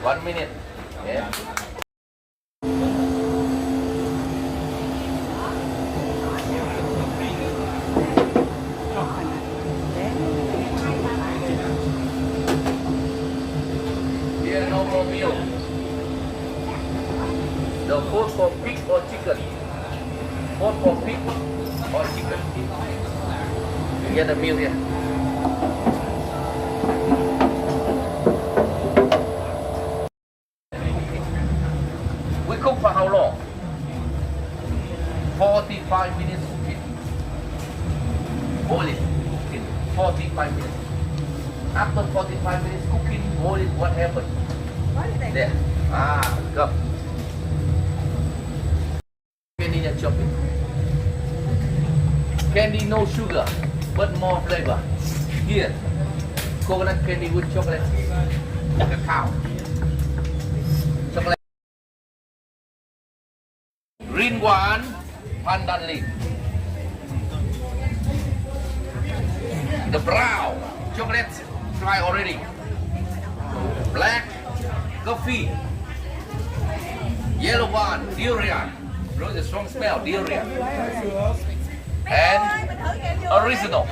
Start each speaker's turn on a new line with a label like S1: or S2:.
S1: 1 minute. Yeah. Here no more meal. The food for pig or chicken. Food for pig or chicken. You get the meal here. We cook for how long? 45 minutes cooking. Hold it. Cooking. 45 minutes. After 45 minutes cooking, hold it. What happened? There. Go. Candy and chocolate. Candy no sugar, but more flavor. Here, coconut candy with chocolate. Cacao. Chocolate. Green one, pandan leaf. The brown chocolate, try already. Black coffee. Yellow one, durian. Really strong smell, durian. And original.